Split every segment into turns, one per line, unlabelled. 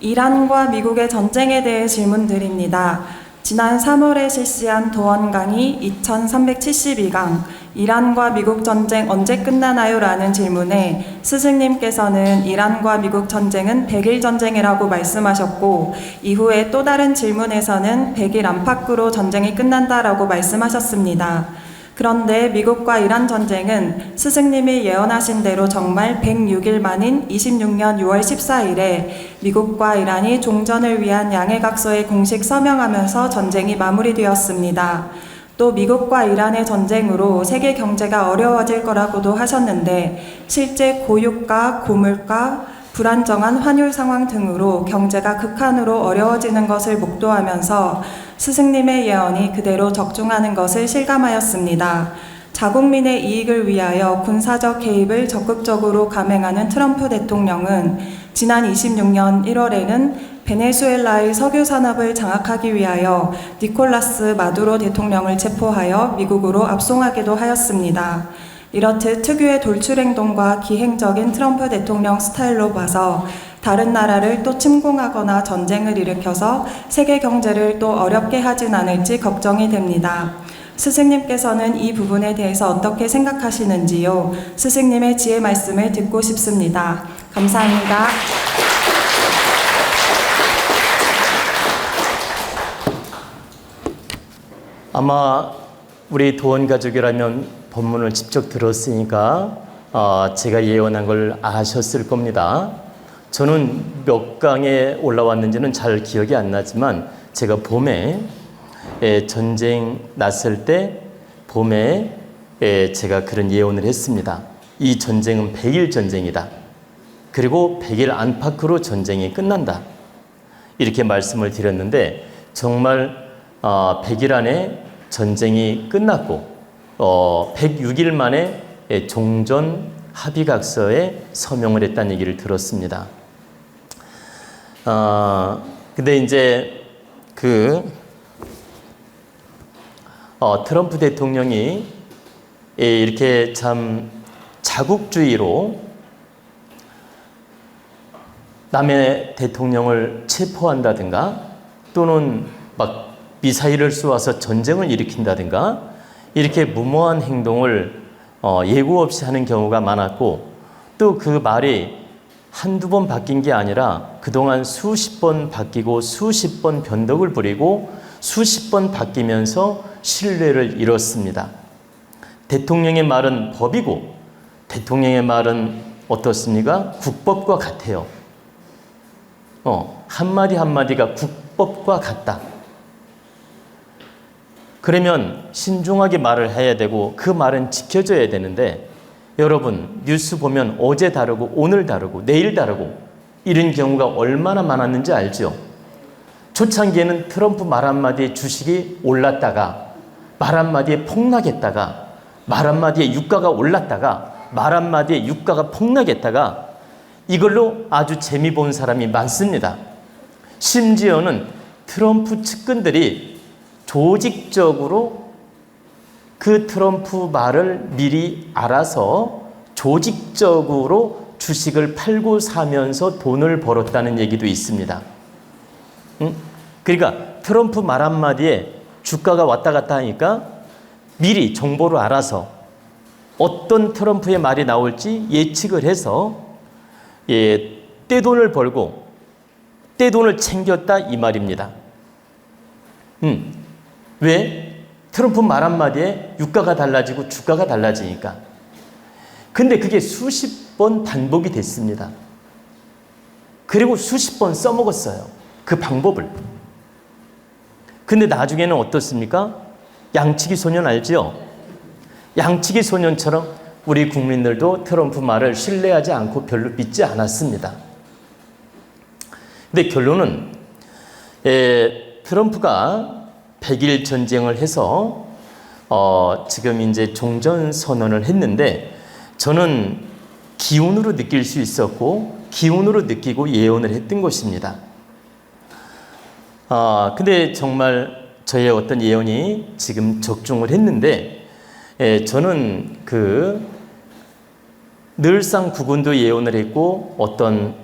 이란과 미국의 전쟁에 대해 질문드립니다. 지난 3월에 실시한 도원 강의 2372강 이란과 미국 전쟁 언제 끝나나요? 라는 질문에 스승님께서는 이란과 미국 전쟁은 100일 전쟁이라고 말씀하셨고, 이후에 또 다른 질문에서는 100일 안팎으로 전쟁이 끝난다라고 말씀하셨습니다. 그런데 미국과 이란 전쟁은 스승님이 예언하신 대로 정말 106일 만인 26년 6월 14일에 미국과 이란이 종전을 위한 양해각서에 공식 서명하면서 전쟁이 마무리되었습니다. 또 미국과 이란의 전쟁으로 세계 경제가 어려워질 거라고도 하셨는데, 실제 고유가, 고물가, 불안정한 환율 상황 등으로 경제가 극한으로 어려워지는 것을 목도하면서 스승님의 예언이 그대로 적중하는 것을 실감하였습니다. 자국민의 이익을 위하여 군사적 개입을 적극적으로 감행하는 트럼프 대통령은 지난 26년 1월에는 베네수엘라의 석유 산업을 장악하기 위하여 니콜라스 마두로 대통령을 체포하여 미국으로 압송하기도 하였습니다. 이렇듯 특유의 돌출 행동과 기행적인 트럼프 대통령 스타일로 봐서 다른 나라를 또 침공하거나 전쟁을 일으켜서 세계 경제를 또 어렵게 하진 않을지 걱정이 됩니다. 스승님께서는 이 부분에 대해서 어떻게 생각하시는지요? 스승님의 지혜 말씀을 듣고 싶습니다. 감사합니다.
아마 우리 도원 가족이라면 본문을 직접 들었으니까 제가 예언한 걸 아셨을 겁니다. 저는 몇 강에 올라왔는지는 잘 기억이 안 나지만 제가 봄에 전쟁 났을 때 봄에 제가 그런 예언을 했습니다. 이 전쟁은 100일 전쟁이다. 그리고 100일 안팎으로 전쟁이 끝난다. 이렇게 말씀을 드렸는데 정말 100일 안에 전쟁이 끝났고 106일 만에 종전 합의각서에 서명을 했다는 얘기를 들었습니다. 근데 이제 트럼프 대통령이 이렇게 참 자국주의로 남의 대통령을 체포한다든가 또는 막 미사일을 쏘아서 전쟁을 일으킨다든가 이렇게 무모한 행동을 예고 없이 하는 경우가 많았고, 또 그 말이 한두 번 바뀐 게 아니라 그동안 수십 번 바뀌고 수십 번 변덕을 부리고 수십 번 바뀌면서 신뢰를 잃었습니다. 대통령의 말은 법이고 대통령의 말은 어떻습니까? 국법과 같아요. 한마디 한마디가 국법과 같다. 그러면 신중하게 말을 해야 되고 그 말은 지켜져야 되는데, 여러분 뉴스 보면 어제 다르고 오늘 다르고 내일 다르고 이런 경우가 얼마나 많았는지 알죠? 초창기에는 트럼프 말 한마디에 주식이 올랐다가 말 한마디에 폭락했다가 말 한마디에 유가가 올랐다가 말 한마디에 유가가 폭락했다가 이걸로 아주 재미 본 사람이 많습니다. 심지어는 트럼프 측근들이 조직적으로 그 트럼프 말을 미리 알아서 조직적으로 주식을 팔고 사면서 돈을 벌었다는 얘기도 있습니다. 그러니까 트럼프 말 한마디에 주가가 왔다 갔다 하니까 미리 정보를 알아서 어떤 트럼프의 말이 나올지 예측을 해서 떼돈을 벌고 떼돈을 챙겼다 이 말입니다. 왜? 트럼프 말 한마디에 유가가 달라지고 주가가 달라지니까. 근데 그게 수십 번 반복이 됐습니다. 그리고 수십 번 써먹었어요. 그 방법을. 근데 나중에는 어떻습니까? 양치기 소년 알죠? 양치기 소년처럼 우리 국민들도 트럼프 말을 신뢰하지 않고 별로 믿지 않았습니다. 근데 결론은 트럼프가 100일 전쟁을 해서 지금 이제 종전 선언을 했는데, 저는 기운으로 느낄 수 있었고 기운으로 느끼고 예언을 했던 것입니다. 근데 정말 저의 어떤 예언이 지금 적중을 했는데, 저는 늘상 국운도 예언을 했고 어떤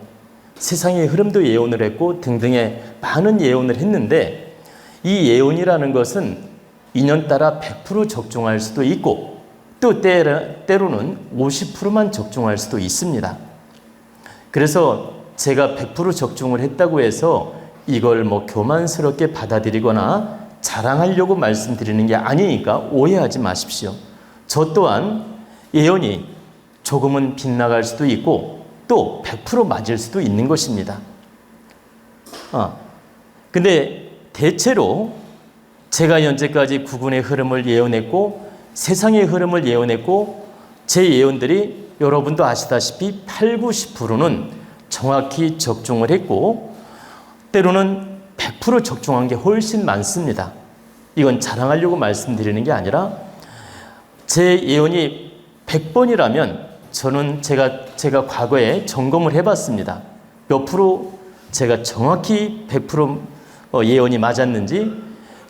세상의 흐름도 예언을 했고 등등의 많은 예언을 했는데 이 예언이라는 것은 인연 따라 100% 적중할 수도 있고 또 때로는 50%만 적중할 수도 있습니다. 그래서 제가 100% 적중을 했다고 해서 이걸 뭐 교만스럽게 받아들이거나 자랑하려고 말씀드리는 게 아니니까 오해하지 마십시오. 저 또한 예언이 조금은 빗나갈 수도 있고 또 100% 맞을 수도 있는 것입니다. 근데 대체로 제가 현재까지 국운의 흐름을 예언했고 세상의 흐름을 예언했고 제 예언들이 여러분도 아시다시피 8, 90%는 정확히 적중을 했고 때로는 100% 적중한 게 훨씬 많습니다. 이건 자랑하려고 말씀드리는 게 아니라 제 예언이 100번이라면 저는 제가 과거에 점검을 해봤습니다. 몇 프로 제가 정확히 100% 예언이 맞았는지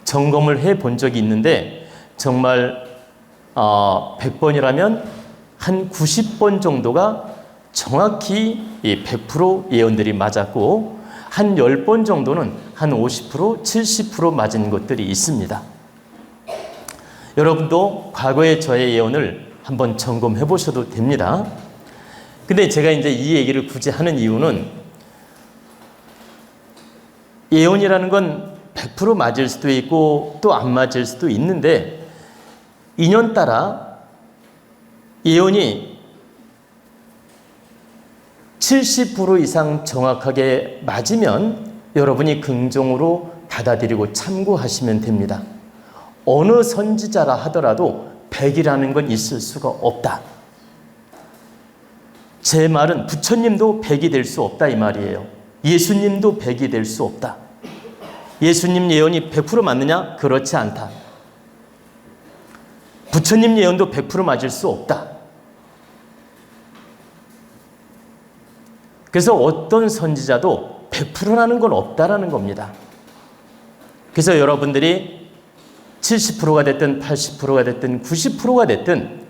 점검을 해본 적이 있는데 정말 100번이라면 한 90번 정도가 정확히 100% 예언들이 맞았고 한 10번 정도는 한 50%, 70% 맞은 것들이 있습니다. 여러분도 과거의 저의 예언을 한번 점검해 보셔도 됩니다. 근데 제가 이제 이 얘기를 굳이 하는 이유는 예언이라는 건 100% 맞을 수도 있고 또 안 맞을 수도 있는데 인연 따라 예언이 70% 이상 정확하게 맞으면 여러분이 긍정으로 받아들이고 참고하시면 됩니다. 어느 선지자라 하더라도 100이라는 건 있을 수가 없다. 제 말은 부처님도 100이 될 수 없다 이 말이에요. 예수님도 100이 될 수 없다. 예수님 예언이 100% 맞느냐? 그렇지 않다. 부처님 예언도 100% 맞을 수 없다. 그래서 어떤 선지자도 100%라는 건 없다라는 겁니다. 그래서 여러분들이 70%가 됐든 80%가 됐든 90%가 됐든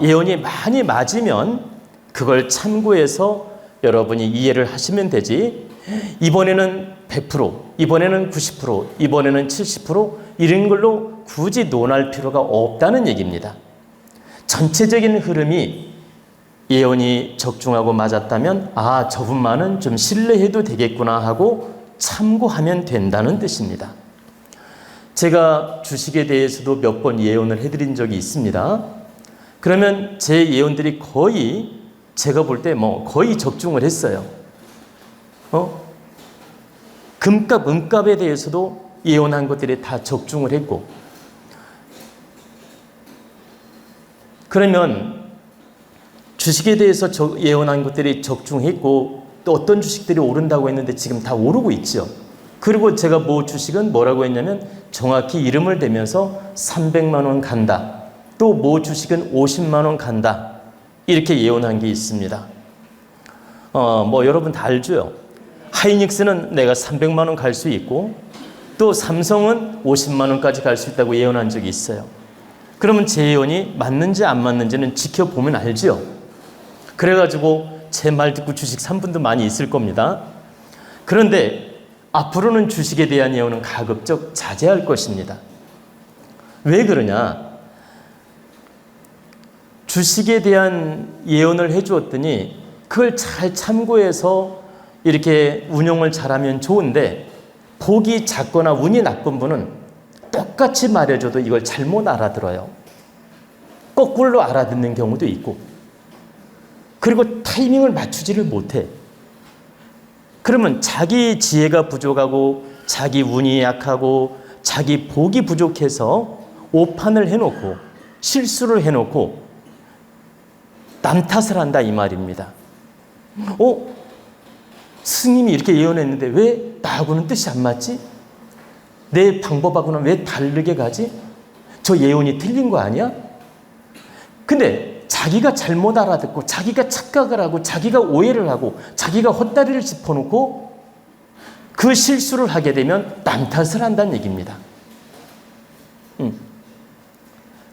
예언이 많이 맞으면 그걸 참고해서 여러분이 이해를 하시면 되지 이번에는 100%, 이번에는 90%, 이번에는 70% 이런 걸로 굳이 논할 필요가 없다는 얘기입니다. 전체적인 흐름이 예언이 적중하고 맞았다면 저분만은 좀 신뢰해도 되겠구나 하고 참고하면 된다는 뜻입니다. 제가 주식에 대해서도 몇 번 예언을 해드린 적이 있습니다. 그러면 제 예언들이 거의 제가 볼 때 거의 적중을 했어요. 금값, 은값에 대해서도 예언한 것들이 다 적중을 했고 그러면 주식에 대해서 예언한 것들이 적중했고 또 어떤 주식들이 오른다고 했는데 지금 다 오르고 있죠. 그리고 제가 주식은 뭐라고 했냐면 정확히 이름을 대면서 300만 원 간다. 또 주식은 50만 원 간다. 이렇게 예언한 게 있습니다. 여러분 다 알죠? 하이닉스는 내가 300만 원 갈 수 있고 또 삼성은 50만 원까지 갈 수 있다고 예언한 적이 있어요. 그러면 제 예언이 맞는지 안 맞는지는 지켜보면 알죠? 그래가지고 제 말 듣고 주식 산 분도 많이 있을 겁니다. 그런데 앞으로는 주식에 대한 예언은 가급적 자제할 것입니다. 왜 그러냐? 주식에 대한 예언을 해주었더니 그걸 잘 참고해서 이렇게 운용을 잘하면 좋은데 복이 작거나 운이 나쁜 분은 똑같이 말해줘도 이걸 잘못 알아들어요. 거꾸로 알아듣는 경우도 있고 그리고 타이밍을 맞추지를 못해. 그러면 자기 지혜가 부족하고 자기 운이 약하고 자기 복이 부족해서 오판을 해놓고 실수를 해놓고 남 탓을 한다 이 말입니다. 스님이 이렇게 예언했는데 왜 나하고는 뜻이 안 맞지? 내 방법하고는 왜 다르게 가지? 저 예언이 틀린 거 아니야? 근데 자기가 잘못 알아듣고 자기가 착각을 하고 자기가 오해를 하고 자기가 헛다리를 짚어놓고 그 실수를 하게 되면 남 탓을 한다는 얘기입니다.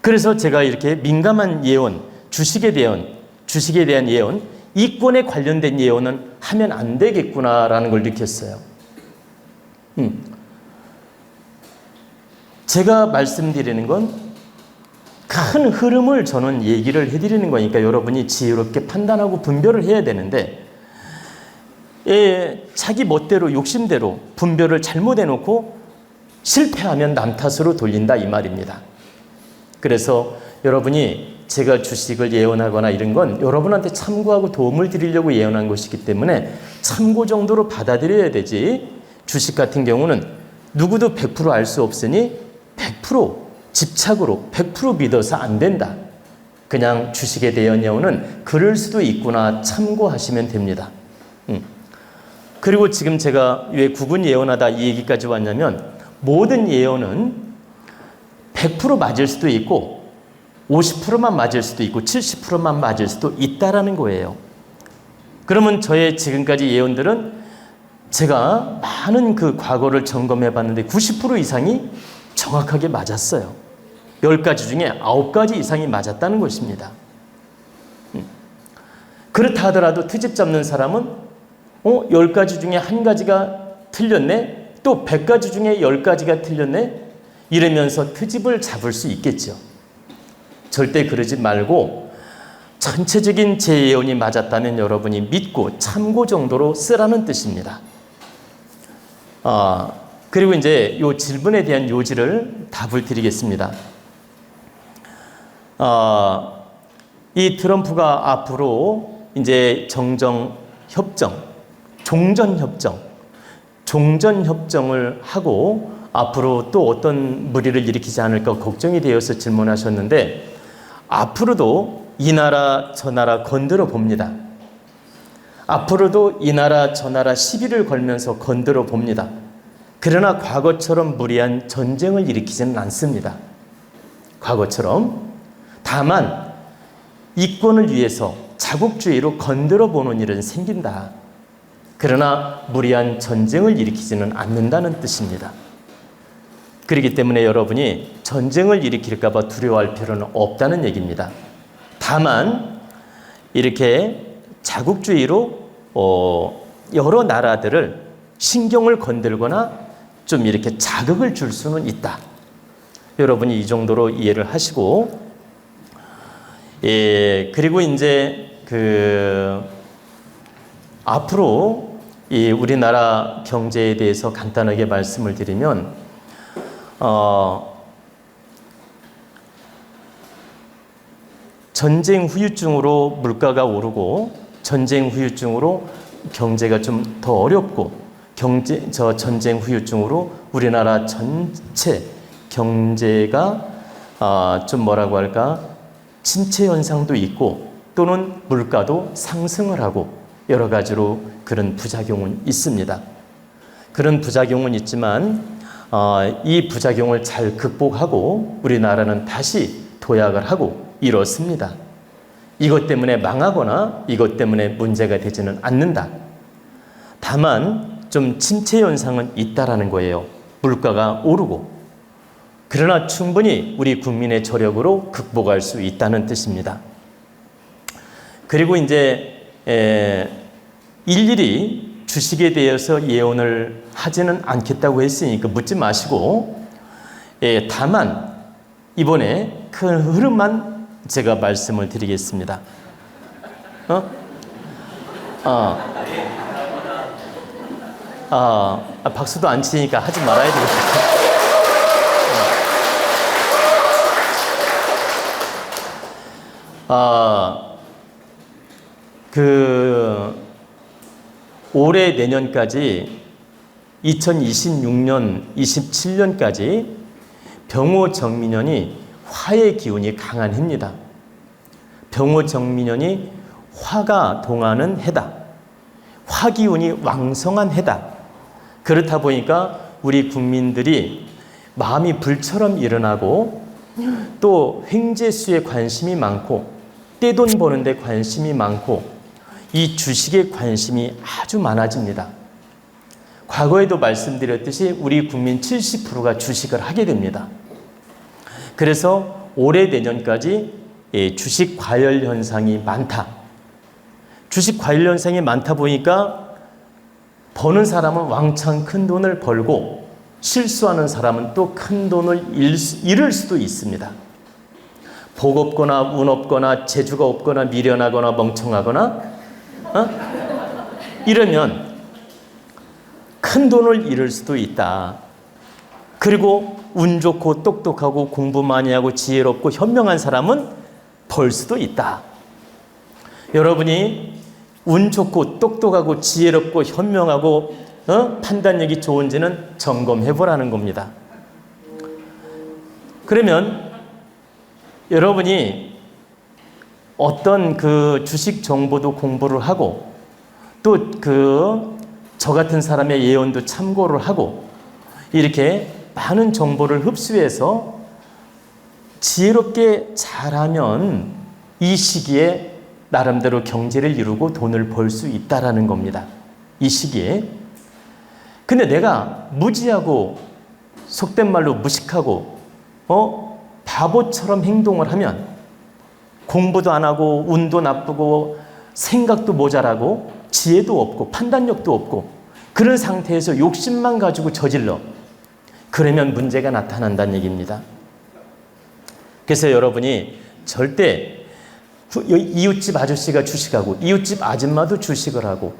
그래서 제가 이렇게 민감한 예언, 주식에 대한 예언 이권에 관련된 예언은 하면 안 되겠구나라는 걸 느꼈어요. 제가 말씀드리는 건 큰 흐름을 저는 얘기를 해드리는 거니까 여러분이 지혜롭게 판단하고 분별을 해야 되는데, 자기 멋대로 욕심대로 분별을 잘못해놓고 실패하면 남 탓으로 돌린다 이 말입니다. 그래서 여러분이 제가 주식을 예언하거나 이런 건 여러분한테 참고하고 도움을 드리려고 예언한 것이기 때문에 참고 정도로 받아들여야 되지, 주식 같은 경우는 누구도 100% 알 수 없으니 100% 집착으로 100% 믿어서 안 된다. 그냥 주식에 대한 예언은 그럴 수도 있구나 참고하시면 됩니다. 그리고 지금 제가 왜 구분 예언하다 이 얘기까지 왔냐면, 모든 예언은 100% 맞을 수도 있고 50%만 맞을 수도 있고 70%만 맞을 수도 있다라는 거예요. 그러면 저의 지금까지 예언들은 제가 많은 그 과거를 점검해 봤는데 90% 이상이 정확하게 맞았어요. 10가지 중에 9가지 이상이 맞았다는 것입니다. 그렇다 하더라도 트집 잡는 사람은 10가지 중에 1가지가 틀렸네, 또 100가지 중에 10가지가 틀렸네, 이러면서 트집을 잡을 수 있겠죠. 절대 그러지 말고 전체적인 제 예언이 맞았다면 여러분이 믿고 참고 정도로 쓰라는 뜻입니다. 그리고 이제 이 질문에 대한 요지를 답을 드리겠습니다. 이 트럼프가 앞으로 이제 종전협정을 하고 앞으로 또 어떤 무리를 일으키지 않을까 걱정이 되어서 질문하셨는데, 앞으로도 이 나라 저 나라 건드려 봅니다. 앞으로도 이 나라 저 나라 시비를 걸면서 건드려 봅니다. 그러나 과거처럼 무리한 전쟁을 일으키지는 않습니다. 과거처럼. 다만 이권을 위해서 자국주의로 건드려 보는 일은 생긴다. 그러나 무리한 전쟁을 일으키지는 않는다는 뜻입니다. 그렇기 때문에 여러분이 전쟁을 일으킬까 봐 두려워할 필요는 없다는 얘기입니다. 다만 이렇게 자국주의로 여러 나라들을 신경을 건들거나 좀 이렇게 자극을 줄 수는 있다. 여러분이 이 정도로 이해를 하시고, 그리고 이제 앞으로 이 우리나라 경제에 대해서 간단하게 말씀을 드리면, 전쟁 후유증으로 물가가 오르고 전쟁 후유증으로 경제가 좀 더 어렵고 전쟁 후유증으로 우리나라 전체 경제가 좀 뭐라고 할까, 침체 현상도 있고 또는 물가도 상승을 하고 여러 가지로 그런 부작용은 있습니다. 그런 부작용은 있지만 이 부작용을 잘 극복하고 우리나라는 다시 도약을 하고 이렇습니다. 이것 때문에 망하거나 이것 때문에 문제가 되지는 않는다. 다만 좀 침체 현상은 있다라는 거예요. 물가가 오르고. 그러나 충분히 우리 국민의 저력으로 극복할 수 있다는 뜻입니다. 그리고 이제 일일이 주식에 대해서 예언을 하지는 않겠다고 했으니까 묻지 마시고, 다만 이번에 큰 흐름만 제가 말씀을 드리겠습니다. 박수도 안 치니까 하지 말아야 되겠다. 올해 내년까지 2026년, 27년까지 병호정민년이 화의 기운이 강한 해입니다. 병호정민년이 화가 동하는 해다. 화 기운이 왕성한 해다. 그렇다 보니까 우리 국민들이 마음이 불처럼 일어나고 또 횡재수에 관심이 많고 떼돈 버는 데 관심이 많고 이 주식에 관심이 아주 많아집니다. 과거에도 말씀드렸듯이 우리 국민 70%가 주식을 하게 됩니다. 그래서 올해 내년까지 주식 과열 현상이 많다. 주식 과일 현상이 많다 보니까 버는 사람은 왕창 큰 돈을 벌고 실수하는 사람은 또 큰 돈을 잃을 수도 있습니다. 복 없거나 운 없거나 재주가 없거나 미련하거나 멍청하거나 이러면 큰 돈을 잃을 수도 있다. 그리고 운 좋고 똑똑하고 공부 많이 하고 지혜롭고 현명한 사람은 벌 수도 있다. 여러분이 운 좋고 똑똑하고 지혜롭고 현명하고 판단력이 좋은지는 점검해 보라는 겁니다. 그러면 여러분이 어떤 그 주식 정보도 공부를 하고 또 저 같은 사람의 예언도 참고를 하고 이렇게 많은 정보를 흡수해서 지혜롭게 잘하면 이 시기에 나름대로 경제를 이루고 돈을 벌 수 있다라는 겁니다. 이 시기에. 근데 내가 무지하고 속된 말로 무식하고 바보처럼 행동을 하면 공부도 안 하고 운도 나쁘고 생각도 모자라고 지혜도 없고 판단력도 없고 그런 상태에서 욕심만 가지고 저질러. 그러면 문제가 나타난다는 얘기입니다. 그래서 여러분이 절대 이웃집 아저씨가 주식하고 이웃집 아줌마도 주식을 하고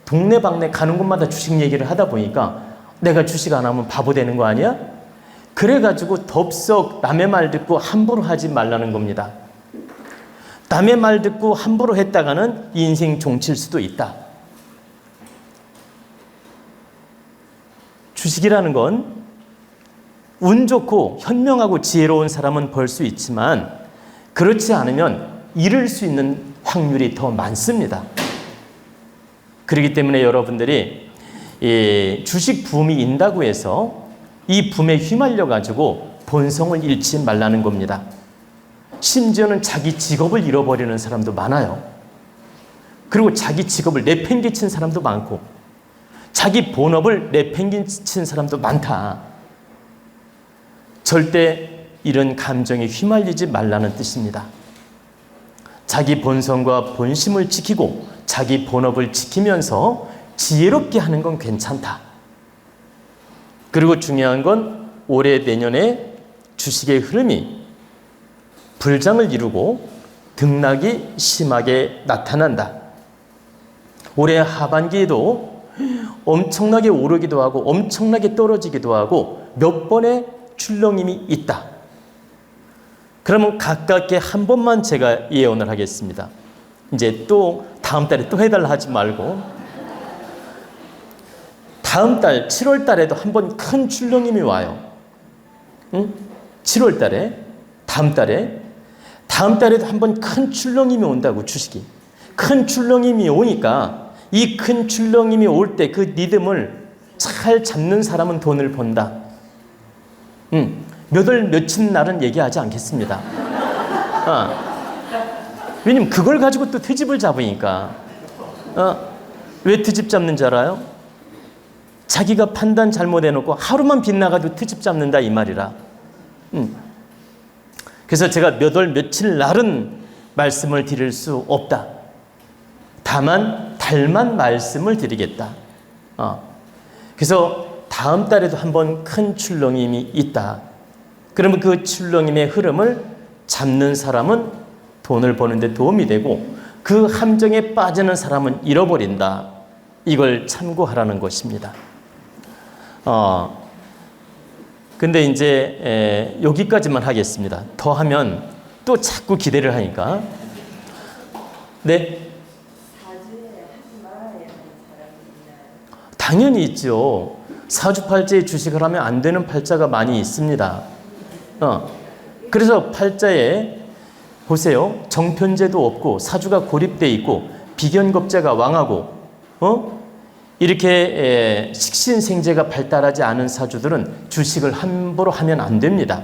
동네방네 가는 곳마다 주식 얘기를 하다 보니까 내가 주식 안 하면 바보 되는 거 아니야? 그래가지고 덥석 남의 말 듣고 함부로 하지 말라는 겁니다. 남의 말 듣고 함부로 했다가는 인생 종칠 수도 있다. 주식이라는 건 운 좋고 현명하고 지혜로운 사람은 벌 수 있지만 그렇지 않으면 잃을 수 있는 확률이 더 많습니다. 그렇기 때문에 여러분들이 주식 붐이 인다고 해서 이 붐에 휘말려 가지고 본성을 잃지 말라는 겁니다. 심지어는 자기 직업을 잃어버리는 사람도 많아요. 그리고 자기 직업을 내팽개친 사람도 많고 자기 본업을 내팽개친 사람도 많다. 절대 이런 감정에 휘말리지 말라는 뜻입니다. 자기 본성과 본심을 지키고 자기 본업을 지키면서 지혜롭게 하는 건 괜찮다. 그리고 중요한 건 올해 내년에 주식의 흐름이 불장을 이루고 등락이 심하게 나타난다. 올해 하반기에도 엄청나게 오르기도 하고 엄청나게 떨어지기도 하고 몇 번의 출렁임이 있다. 그러면 가깝게 한 번만 제가 예언을 하겠습니다. 이제 또 다음 달에 또 해달라 하지 말고 다음 달 7월 달에도 한 번 큰 출렁임이 와요. 7월 달에 다음 달에도 한 번 큰 출렁임이 온다고. 주식이 큰 출렁임이 오니까 이 큰 출렁임이 올 때 그 리듬을 잘 잡는 사람은 돈을 번다. 몇 월 며칠 날은 얘기하지 않겠습니다. 왜냐면 그걸 가지고 또 트집을 잡으니까. 왜 트집 잡는 줄 알아요? 자기가 판단 잘못해놓고 하루만 빗나가도 트집 잡는다 이 말이라. 그래서 제가 몇 월 며칠 날은 말씀을 드릴 수 없다. 다만 달만 말씀을 드리겠다. 그래서 다음 달에도 한번 큰 출렁임이 있다. 그러면 그 출렁임의 흐름을 잡는 사람은 돈을 버는데 도움이 되고 그 함정에 빠지는 사람은 잃어버린다. 이걸 참고하라는 것입니다. 근데 이제 여기까지만 하겠습니다. 더 하면 또 자꾸 기대를 하니까. 네? 당연히 있죠. 사주팔자에 주식을 하면 안 되는 팔자가 많이 있습니다. 그래서 팔자에 보세요. 정편제도 없고 사주가 고립돼 있고 비견겁제가 왕하고 이렇게 식신생제가 발달하지 않은 사주들은 주식을 함부로 하면 안 됩니다.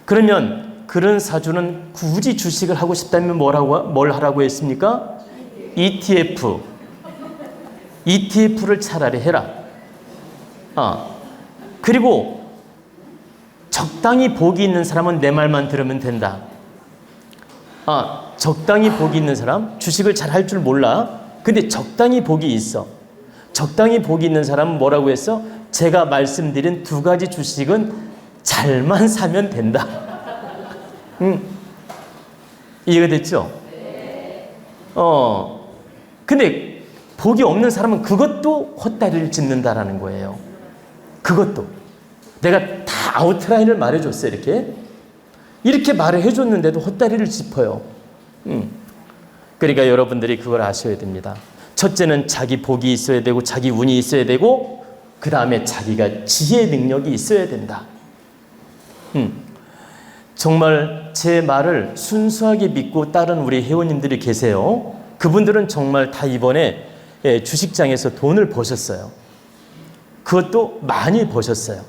그러면 그런 사주는 굳이 주식을 하고 싶다면 뭘 하라고 했습니까? ETF를 차라리 해라. 그리고 적당히 복이 있는 사람은 내 말만 들으면 된다. 적당히 복이 있는 사람, 주식을 잘 할 줄 몰라. 근데 적당히 복이 있어. 적당히 복이 있는 사람은 뭐라고 했어? 제가 말씀드린 두 가지 주식은 잘만 사면 된다. 이해가 됐죠? 근데 복이 없는 사람은 그것도 헛다리를 짚는다라는 거예요. 그것도. 내가 다 아웃라인을 말해줬어요, 이렇게. 이렇게 말을 해줬는데도 헛다리를 짚어요. 그러니까 여러분들이 그걸 아셔야 됩니다. 첫째는 자기 복이 있어야 되고, 자기 운이 있어야 되고, 그 다음에 자기가 지혜 능력이 있어야 된다. 정말 제 말을 순수하게 믿고 따른 우리 회원님들이 계세요. 그분들은 정말 다 이번에 주식장에서 돈을 버셨어요. 그것도 많이 버셨어요.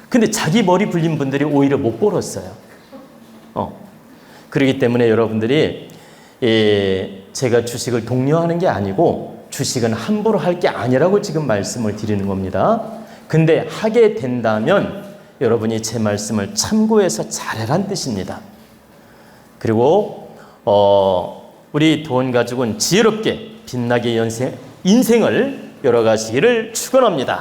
근데 자기 머리 불린 분들이 오히려 못 벌었어요. 그렇기 때문에 여러분들이 제가 주식을 독려하는 게 아니고 주식은 함부로 할 게 아니라고 지금 말씀을 드리는 겁니다. 근데 하게 된다면 여러분이 제 말씀을 참고해서 잘해란 뜻입니다. 그리고 우리 도원 가족은 지혜롭게 빛나게 인생을 열어가시기를 축원합니다.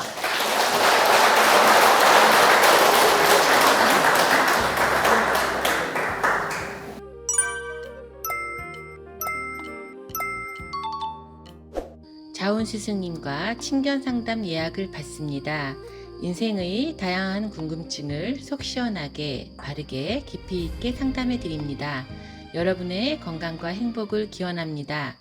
자운 스승님과 친견 상담 예약을 받습니다. 인생의 다양한 궁금증을 속 시원하게, 바르게, 깊이 있게 상담해 드립니다. 여러분의 건강과 행복을 기원합니다.